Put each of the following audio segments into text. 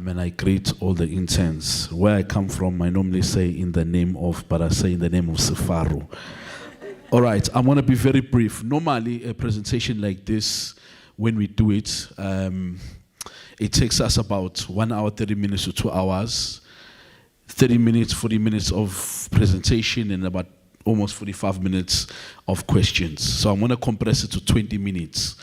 And I greet all the interns. Where I come from, I normally say in the name of, but I say in the name of CIGFARO. All right, I'm going to be very brief. Normally, a presentation like this, when we do it, it takes us about 1 hour, 30 minutes to 2 hours, 30 minutes, 40 minutes of presentation, and about almost 45 minutes of questions. So I'm going to compress it to 20 minutes.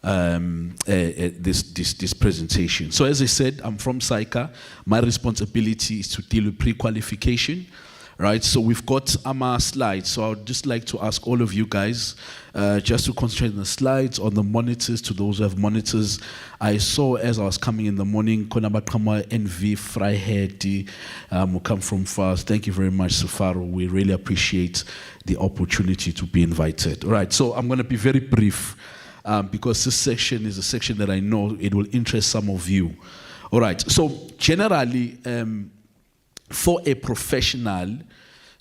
This presentation. So as I said, I'm from CIGFARO. My responsibility is to deal with pre-qualification, right? So we've got our slides. So I would just like to ask all of you guys just to concentrate on the slides, on the monitors, to those who have monitors. I saw as I was coming in the morning, Konabakama NV Freihead, who come from fast. Thank you very much, CIGFARO. We really appreciate the opportunity to be invited. All right, so I'm going to be very brief. Because this section is a section that I know it will interest some of you. All right, so generally, for a professional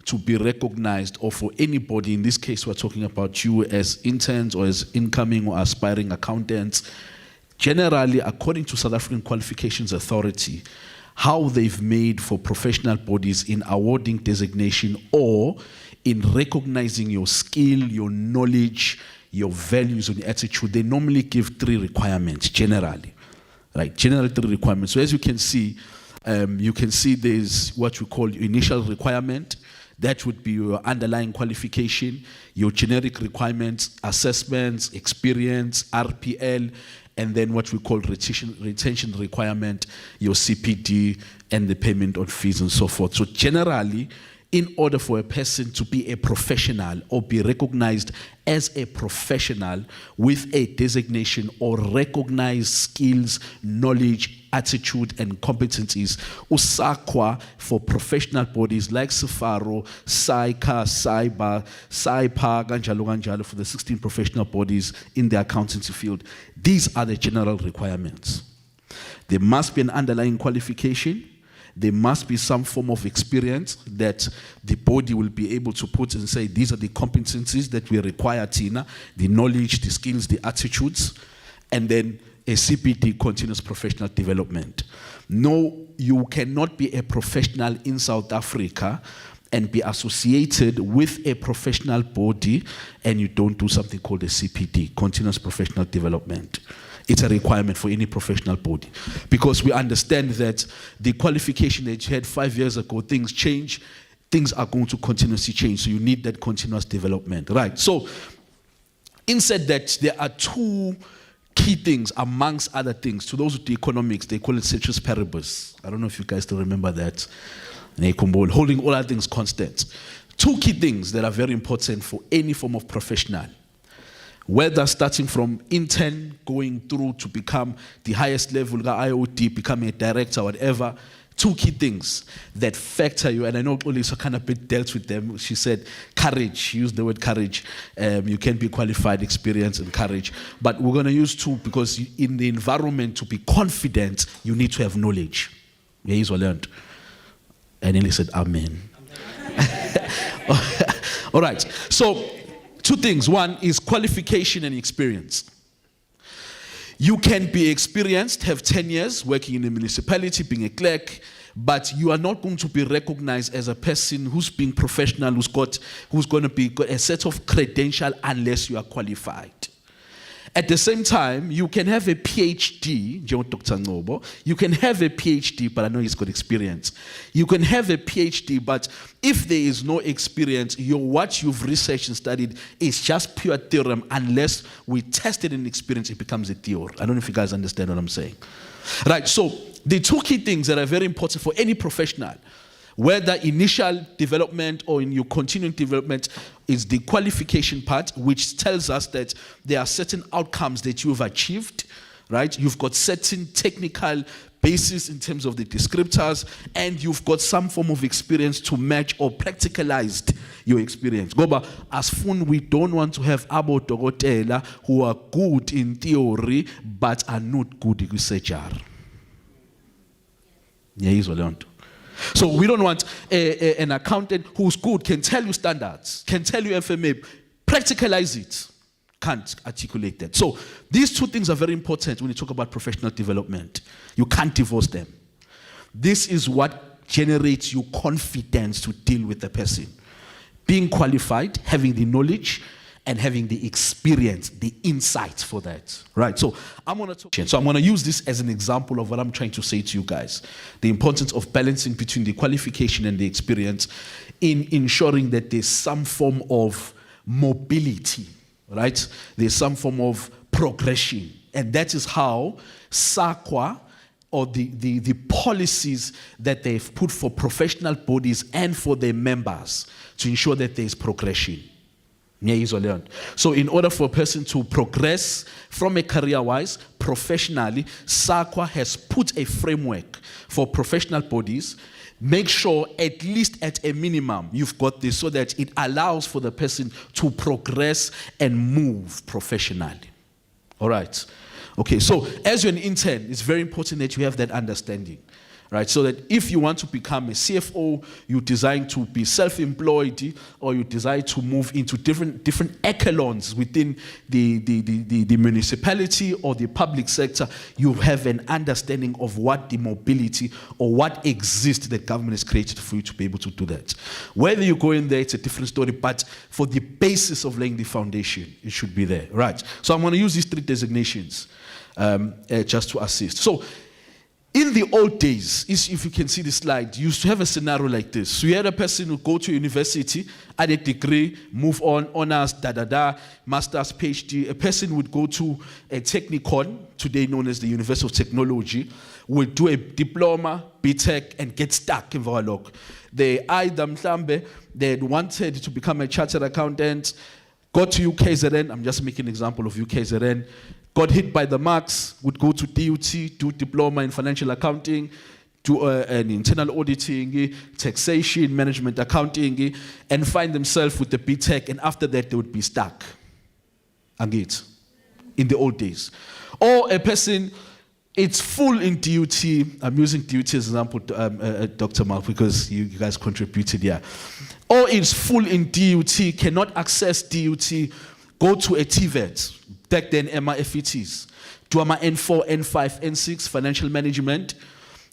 to be recognized, or for anybody, in this case we're talking about you as interns or as incoming or aspiring accountants, generally, according to South African Qualifications Authority, how they've made for professional bodies in awarding designation or in recognizing your skill, your knowledge, your values and your attitude, they normally give 3 requirements, generally. Right? Generally 3 requirements. So as you can see there's what we call your initial requirement. That would be your underlying qualification, your generic requirements, assessments, experience, RPL, and then what we call retention requirement, your CPD, and the payment of fees and so forth. So generally, in order for a person to be a professional or be recognized as a professional with a designation or recognized skills, knowledge, attitude, and competencies, USAQA for professional bodies like CIGFARO, CIGFARO, SAIPA, Ganjalo for the 16 professional bodies in the accountancy field. These are the general requirements. There must be an underlying qualification. There must be some form of experience that the body will be able to put and say, these are the competencies that we require, Tina, the knowledge, the skills, the attitudes, and then a CPD, continuous professional development. No, you cannot be a professional in South Africa and be associated with a professional body and you don't do something called a CPD, continuous professional development. It's a requirement for any professional body because we understand that the qualification that you had 5 years ago, things change, things are going to continuously change. So you need that continuous development, right? So, inside that, there are 2 key things amongst other things. To those with the economics, they call it ceteris paribus. I don't know if you guys still remember that. Holding all other things constant. 2 key things that are very important for any form of professional. Whether starting from intern, going through to become the highest level, IoT, becoming a director, whatever, 2 key things that factor you, and I know Olisa kind of bit dealt with them. She said courage, she used the word courage. You can be qualified, experience, and courage. But we're going to use 2 because in the environment to be confident, you need to have knowledge. Yeah, he's learned. And then he said, Amen. All right, so 2 things. One is qualification and experience. You can be experienced, have 10 years working in a municipality, being a clerk, but you are not going to be recognized as a person who's being professional, who's going to be a set of credential unless you are qualified. At the same time, you can have a PhD, Dr. Ngobo. You can have a PhD, but I know he's got experience. You can have a PhD, but if there is no experience, what you've researched and studied is just pure theorem. Unless we test it in experience, it becomes a theory. I don't know if you guys understand what I'm saying. Right, so the 2 key things that are very important for any professional, whether initial development or in your continuing development, is the qualification part, which tells us that there are certain outcomes that you have achieved, right? You've got certain technical basis in terms of the descriptors, and you've got some form of experience to match or practicalized your experience. Goba, as fun, we don't want to have abo dogotela who are good in theory, but are not good in surgery. Yeah, he's learned. So we don't want an accountant who's good, can tell you standards, can tell you FMA, practicalize it, can't articulate that. So these two things are very important when you talk about professional development. You can't divorce them. This is what generates you confidence to deal with the person. Being qualified, having the knowledge, and having the experience, the insights for that, right? So I'm going to use this as an example of what I'm trying to say to you guys. The importance of balancing between the qualification and the experience in ensuring that there's some form of mobility, right? There's some form of progression. And that is how SAQA, or the policies that they've put for professional bodies and for their members to ensure that there's progression. So in order for a person to progress from a career-wise, professionally, SAQA has put a framework for professional bodies. Make sure at least at a minimum you've got this so that it allows for the person to progress and move professionally. All right. Okay, so as you're an intern, it's very important that you have that understanding. Right, so that if you want to become a CFO, you desire to be self-employed, or you desire to move into different echelons within the municipality or the public sector, you have an understanding of what the mobility or what exists that government has created for you to be able to do that. Whether you go in there, it's a different story, but for the basis of laying the foundation, it should be there. Right, so I'm going to use these three designations just to assist. So, in the old days, if you can see the slide, you used to have a scenario like this. So you had a person who go to university, add a degree, move on, honors, master's, PhD. A person would go to a technicon, today known as the University of Technology, would do a diploma, BTech, and get stuck in Voalok. They wanted to become a chartered accountant, got to UKZN, I'm just making an example of UKZN, got hit by the marks, would go to DUT, do diploma in financial accounting, do an internal auditing, taxation, management accounting, and find themselves with the BTech, and after that they would be stuck. Angit, in the old days. Or a person, it's full in DUT, I'm using DUT as an example, Dr. Mark, because you guys contributed here. Or it's full in DUT, cannot access DUT, go to a TVET, back then FETs, do N4, N5, N6, financial management,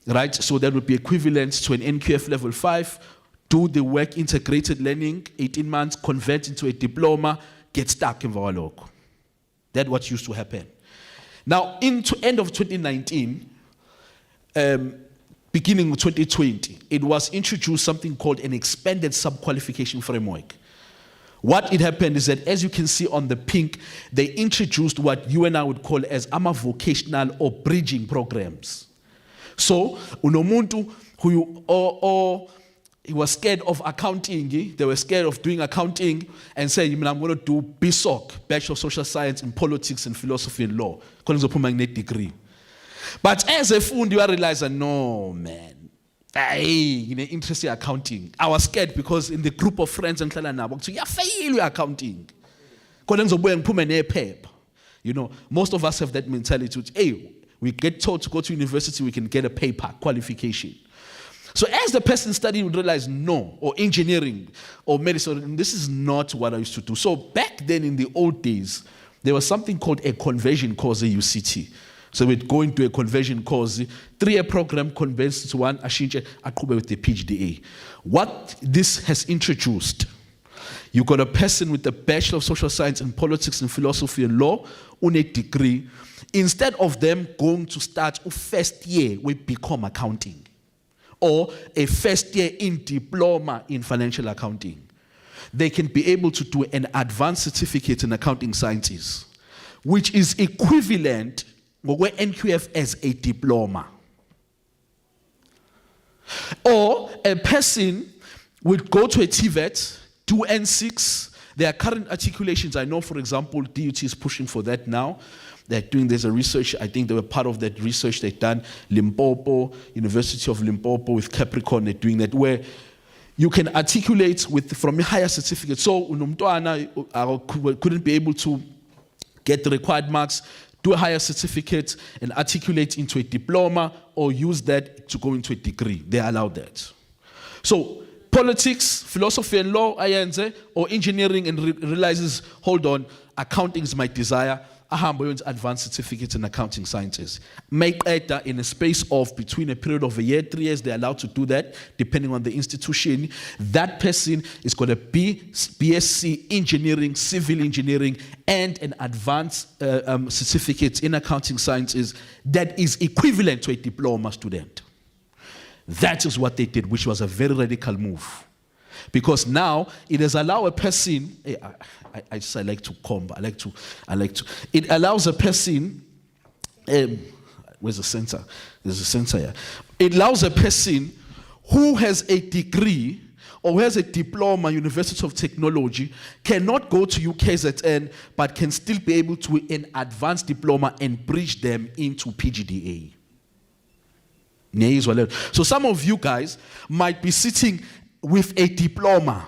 right? So that would be equivalent to an NQF level 5, do the work integrated learning, 18 months, convert into a diploma, get stuck in Voalok. That's what used to happen. Now, into end of 2019, beginning of 2020, it was introduced something called an expanded sub-qualification framework. What it happened is that, as you can see on the pink, they introduced what you and I would call as vocational or bridging programs. So, unomuntu who he was scared of accounting, they were scared of doing accounting, and said, I'm going to do BSOC, Bachelor of Social Science in Politics and Philosophy and Law, degree. But as a fool, you realize, no, man. Interest in accounting. I was scared because in the group of friends and so you fail accounting. You know, most of us have that mentality. Hey, we get told to go to university, we can get a paper qualification. So as the person studying would realize, no, or engineering or medicine, this is not what I used to do. So back then in the old days, there was something called a conversion course at UCT. So we'd go into a conversion course, 3-year program converts to one, with the PhD. What this has introduced, you got a person with a Bachelor of Social Science in Politics and Philosophy and Law, on a degree. Instead of them going to start a first year with become accounting, or a first year in diploma in financial accounting, they can be able to do an advanced certificate in accounting sciences, which is equivalent where NQF as a diploma. Or a person would go to a TVET, do N6. There are current articulations. I know, for example, DUT is pushing for that now. They're doing, there's a research, I think they were part of that research they've done. Limpopo, University of Limpopo with Capricorn, they're doing that, where you can articulate from a higher certificate. So, Unomtoana couldn't be able to get the required marks, do a higher certificate and articulate into a diploma, or use that to go into a degree. They allow that. So politics, philosophy and law, ayenze, or engineering and realizes, hold on, accounting is my desire. Ahamba advanced certificate in accounting sciences. Make data in a space of between a period of a year, 3 years, they're allowed to do that, depending on the institution. That person is going to be BSc engineering, civil engineering, and an advanced certificate in accounting sciences that is equivalent to a diploma student. That is what they did, which was a very radical move. Because now it has allowed a person, I like to comb, it allows a person, where's the censor? There's a censor here. It allows a person who has a degree or who has a diploma, University of Technology, cannot go to UKZN, but can still be able to an advanced diploma and bridge them into PGDA. So some of you guys might be sitting with a diploma,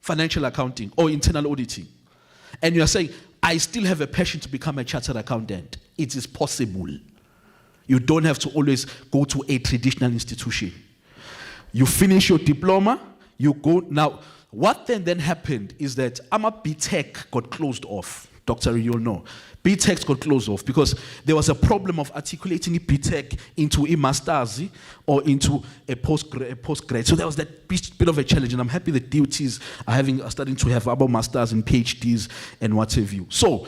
financial accounting or internal auditing, and you are saying, I still have a passion to become a chartered accountant. It is possible. You don't have to always go to a traditional institution. You finish your diploma, you go. Now, what then happened is that BTech got closed off. Dr. You'll know. BTech got closed off because there was a problem of articulating BTech into a master's or into a postgrad. So there was that bit of a challenge, and I'm happy that DOTs are starting to have about masters and PhDs and what have you. So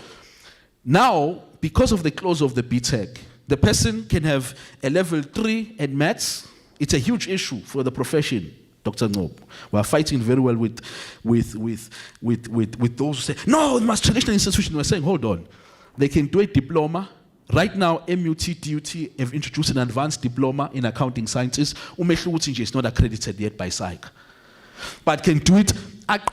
now, because of the close of the BTech, the person can have a level 3 at maths. It's a huge issue for the profession. Dr. Ngob. We are fighting very well with those who say, no, it must traditional institution. We're saying, hold on. They can do a diploma. Right now, MUT, DUT have introduced an advanced diploma in accounting sciences. It's not accredited yet by CIGFARO. But can do it at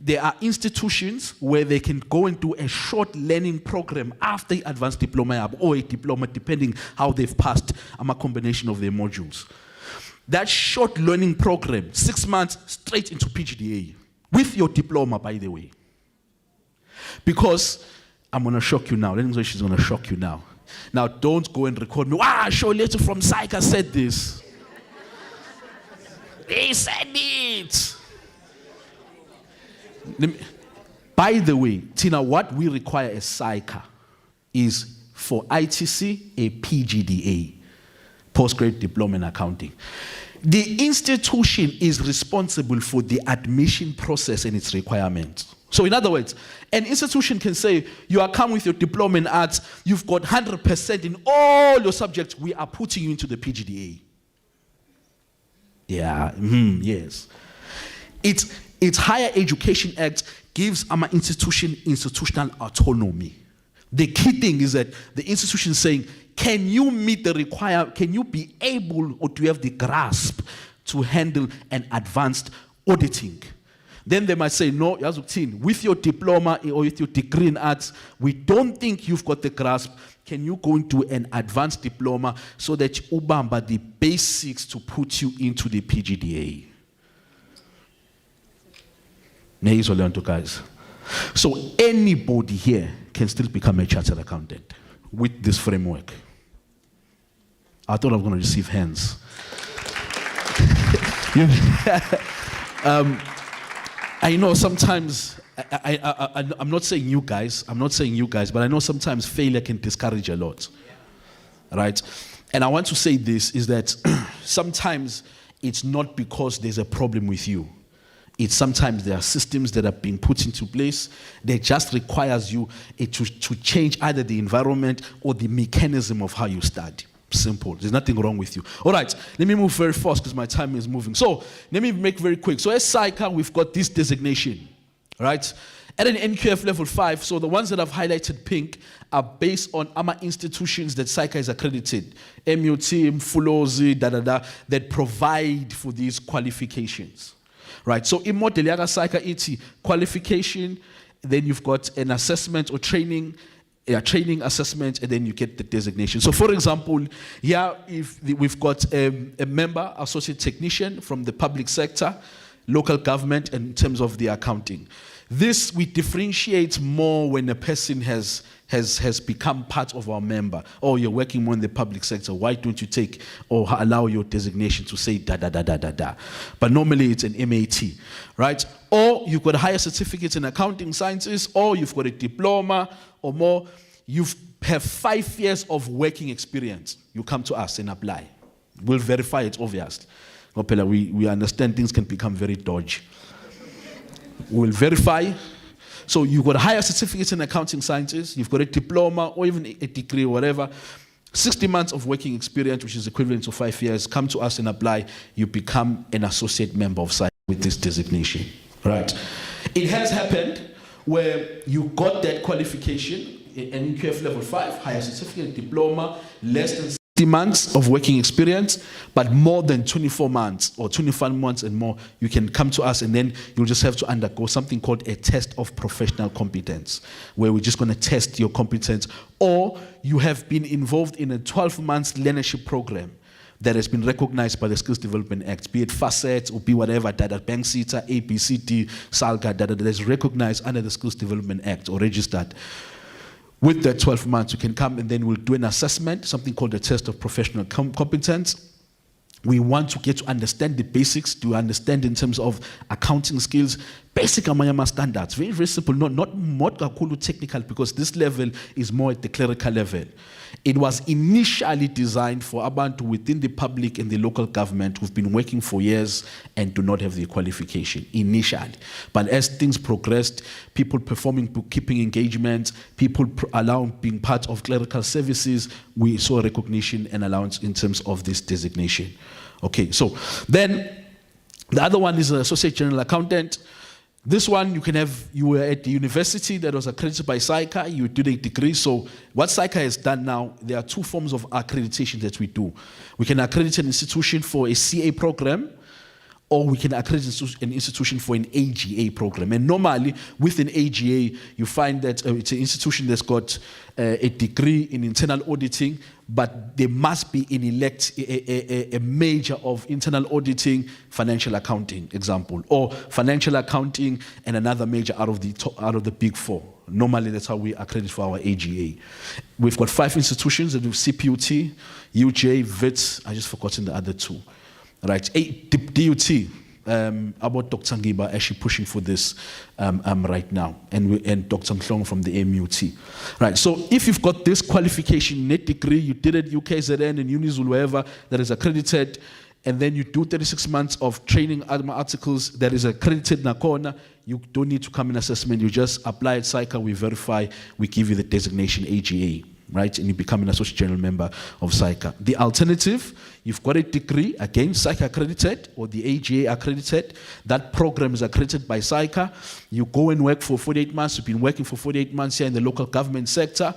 there are institutions where they can go and do a short learning program after the advanced diploma or a diploma, depending how they've passed a combination of their modules. That short learning program, 6 months straight into PGDA, with your diploma, by the way. Because I'm going to shock you now. Let me know she's going to shock you now. Now, don't go and record me. Show later from CIGFARO said this. They said it. By the way, Tina, what we require as CIGFARO is for ITC a PGDA, postgrad diploma in accounting. The institution is responsible for the admission process and its requirements. So in other words, an institution can say, you are come with your diploma in arts, you've got 100% in all your subjects, we are putting you into the PGDA. Yeah, yes. Its Higher Education Act gives our institution institutional autonomy. The key thing is that the institution is saying, can you meet the requirement, can you be able or do you have the grasp to handle an advanced auditing? Then they might say, no, with your diploma or with your degree in arts, we don't think you've got the grasp. Can you go into an advanced diploma so that ubamba the basics to put you into the PGDA? Guys. So anybody here can still become a chartered accountant with this framework. I thought I was going to receive hands. I know sometimes, I'm not saying you guys, but I know sometimes failure can discourage a lot, right? And I want to say this, is that sometimes it's not because there's a problem with you. It's sometimes there are systems that are being put into place that just requires you to change either the environment or the mechanism of how you study. Simple. There's nothing wrong with you. All right, let me move very fast because my time is moving. So let me make very quick. So as CIGFARO, we've got this designation, right? At an NQF level 5, so the ones that I've highlighted pink are based on our institutions that CIGFARO is accredited. MUT, Mfulozi, that provide for these qualifications. Right, so in model yaga CIGFARO iti qualification, then you've got an assessment or training assessment, and then you get the designation. So for example, here we've got a member, associate technician from the public sector, local government, in terms of the accounting. This we differentiate more when a person has become part of our member. Oh, you're working more in the public sector. Why don't you take or allow your designation to say da da da da da da? But normally it's an MAT, right? Or you've got a higher certificate in accounting sciences, or you've got a diploma or more. You have 5 years of working experience. You come to us and apply. We'll verify it, obviously. We understand things can become very dodgy. We'll verify. So you've got a higher certificate in accounting sciences, you've got a diploma or even a degree or whatever, 60 months of working experience, which is equivalent to 5 years, come to us and apply, you become an associate member of CIGFARO with this designation, right? It has happened where you got that qualification, an NQF level 5, higher certificate, diploma, less than 60 months of working experience, but more than 24 months or 25 months and more, you can come to us and then you'll just have to undergo something called a test of professional competence, where we're just going to test your competence, or you have been involved in a 12-month learnership program that has been recognized by the Skills Development Act, be it FACET or be whatever, Bank CETA, ABCD, SALGA, that is recognized under the Skills Development Act or registered. With that 12 months, you can come and then we'll do an assessment, something called a test of professional competence. We want to get to understand the basics, to understand in terms of accounting skills, basic Amayama standards, very, very simple, not more technical, because this level is more at the clerical level. It was initially designed for abantu within the public and the local government who've been working for years and do not have the qualification initially. But as things progressed, people performing bookkeeping engagements, people allowing being part of clerical services, we saw recognition and allowance in terms of this designation. Okay, so then the other one is an associate general accountant. This one, you were at the university that was accredited by CIGFARO, you did a degree. So what CIGFARO has done now, there are two forms of accreditation that we do. We can accredit an institution for a CA program, or we can accredit an institution for an AGA program. And normally, with an AGA, you find that it's an institution that's got a degree in internal auditing, but there must be a major of internal auditing, financial accounting, example, or financial accounting and another major out of the big four. Normally, that's how we accredit for our AGA. We've got 5 institutions that do CPUT, UJ, VITS, I just forgotten the other 2. Right, DUT, about Dr. Ngiba actually pushing for this right now, and Dr. Mhlong from the MUT. Right, so if you've got this qualification, net degree, you did it UKZN and Unizul, wherever, that is accredited, and then you do 36 months of training articles that is accredited Nakona, you don't need to come in assessment, you just apply at CIGFARO, we verify, we give you the designation AGA. Right, and you become an associate general member of CIGFARO. The alternative, you've got a degree, again, CIGFARO accredited or the AGA accredited. That program is accredited by CIGFARO. You go and work for 48 months. You've been working for 48 months here in the local government sector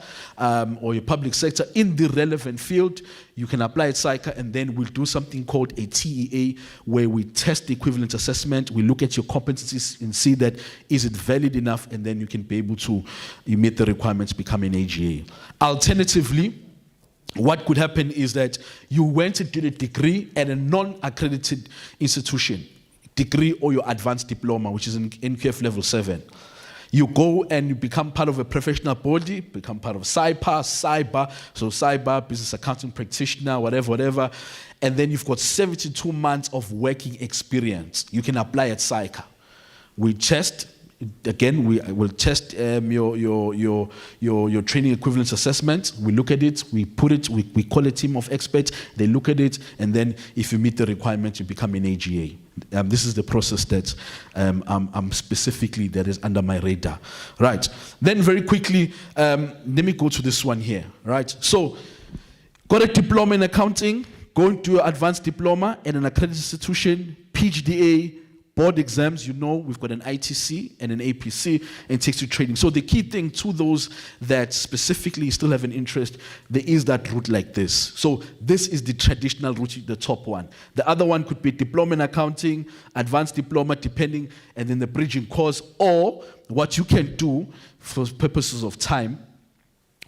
or your public sector in the relevant field. You can apply at CIGFARO, and then we'll do something called a TEA, where we test the equivalent assessment. We look at your competencies and see that is it valid enough, and then you can be able to meet the requirements, become an AGA. Alternatively, what could happen is that you went to get a degree at a non-accredited institution, degree or your advanced diploma, which is in NQF level 7. You go and you become part of a professional body, become part of cyber, so cyber, business accounting practitioner, whatever, and then you've got 72 months of working experience. You can apply at CIGFARO. We test. Again, we will test your training equivalence assessment. We look at it, we put it, we call a team of experts, they look at it, and then if you meet the requirements, you become an AGA. This is the process that I'm specifically, that is under my radar. Right, then very quickly, let me go to this one here, right? So, got a diploma in accounting, going to your advanced diploma at an accredited institution, PGDA, board exams, you know, we've got an ITC and an APC, and it takes you training. So the key thing to those that specifically still have an interest, there is that route like this. So this is the traditional route, the top one. The other one could be diploma in accounting, advanced diploma, depending, and then the bridging course, or what you can do for purposes of time,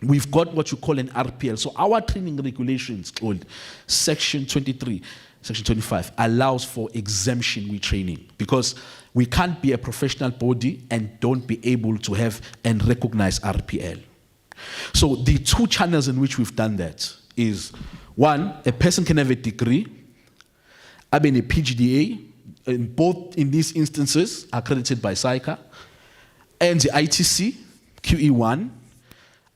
we've got what you call an RPL. So our training regulations called Section 23. Section 25 allows for exemption with training, because we can't be a professional body and don't be able to have and recognize RPL. So the two channels in which we've done that is, one, a person can have a degree, a PGDA, in these instances accredited by CIGFARO, and the ITC, QE1,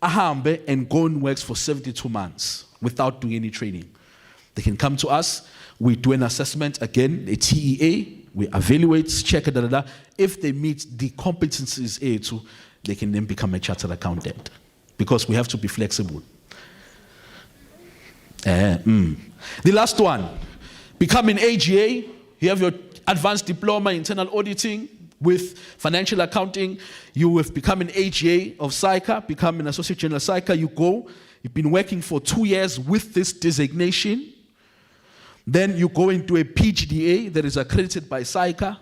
ahambe and go and works for 72 months without doing any training. They can come to us, we do an assessment, again, a TEA, we evaluate, check, If they meet the competencies A2, they can then become a chartered accountant, because we have to be flexible. The last one, become an AGA. You have your advanced diploma in internal auditing with financial accounting. You have become an AGA of CIGFARO, become an associate general CIGFARO. You've been working for 2 years with this designation. Then you go into a PGDA that is accredited by CIGFARO.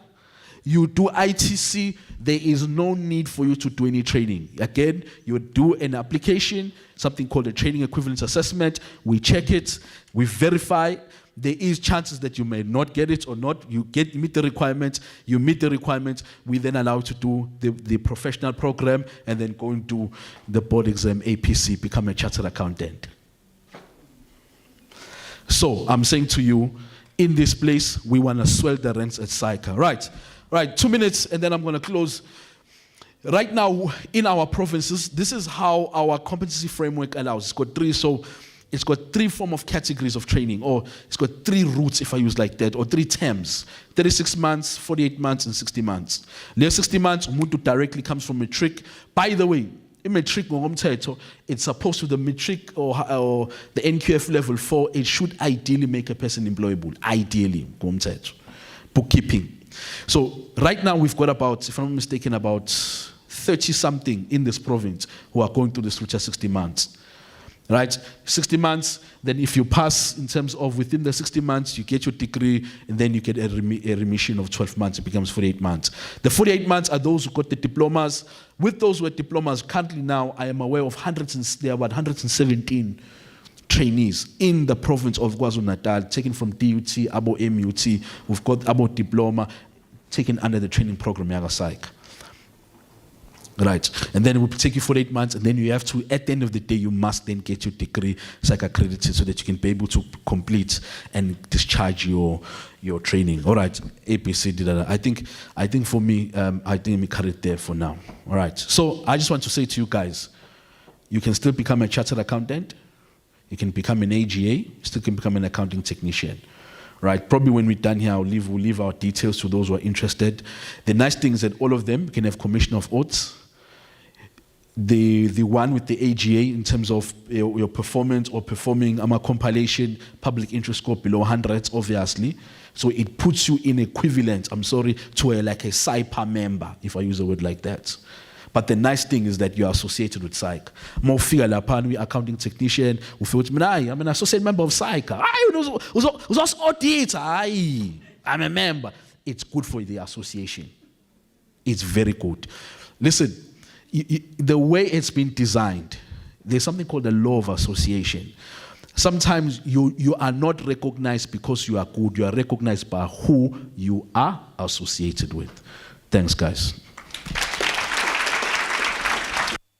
You do ITC, there is no need for you to do any training. Again, you do an application, something called a training equivalence assessment. We check it, we verify. There is chances that you may not get it or not. You meet the requirements, you meet the requirements. We then allow you to do the professional program and then go into the board exam, APC, become a chartered accountant. So I'm saying to you, in this place, we want to swell the ranks at CIGFARO. Right, 2 minutes, and then I'm going to close. Right now, in our provinces, this is how our competency framework allows. It's got three form of categories of training, or it's got 3 routes, if I use like that, or 3 terms: 36 months, 48 months, and 60 months. The 60 months, umuntu directly comes from matric. By the way, in matric, it's supposed to the matric or the NQF level 4. It should ideally make a person employable. Ideally, bookkeeping. So right now we've got about, if I'm not mistaken, about 30 something in this province who are going through this route 60 months. Right? 60 months, then if you pass in terms of within the 60 months, you get your degree, and then you get a remission of 12 months, it becomes 48 months. The 48 months are those who got the diplomas. With those with diplomas, currently now, I am aware of there are about 117 trainees in the province of KwaZulu-Natal, taken from DUT, Abo MUT. We've got Abo Diploma, taken under the training program, Yaga Psych. Right, and then it will take you for 8 months, and then you have to, at the end of the day, you must then get your degree psych accredited so that you can be able to complete and discharge your training. All right, APC did that. I think for me, I think we cut it there for now. All right, so I just want to say to you guys, you can still become a chartered accountant, you can become an AGA, you still can become an accounting technician. Right, probably when we're done here, we'll leave our details to those who are interested. The nice thing is that all of them can have commission of oaths. The one with the AGA in terms of your performance or performing a compilation, public interest score below 100, obviously. So it puts you in equivalent, to like a CIGFARO member, if I use a word like that. But the nice thing is that you are associated with CIGFARO. More figure lapan, we accounting technician, we feel I'm an associate member of CIGFARO. I'm a member. It's good for the association. It's very good. Listen, the way it's been designed, there's something called the law of association. Sometimes you are not recognized because you are good. You are recognized by who you are associated with. Thanks, guys.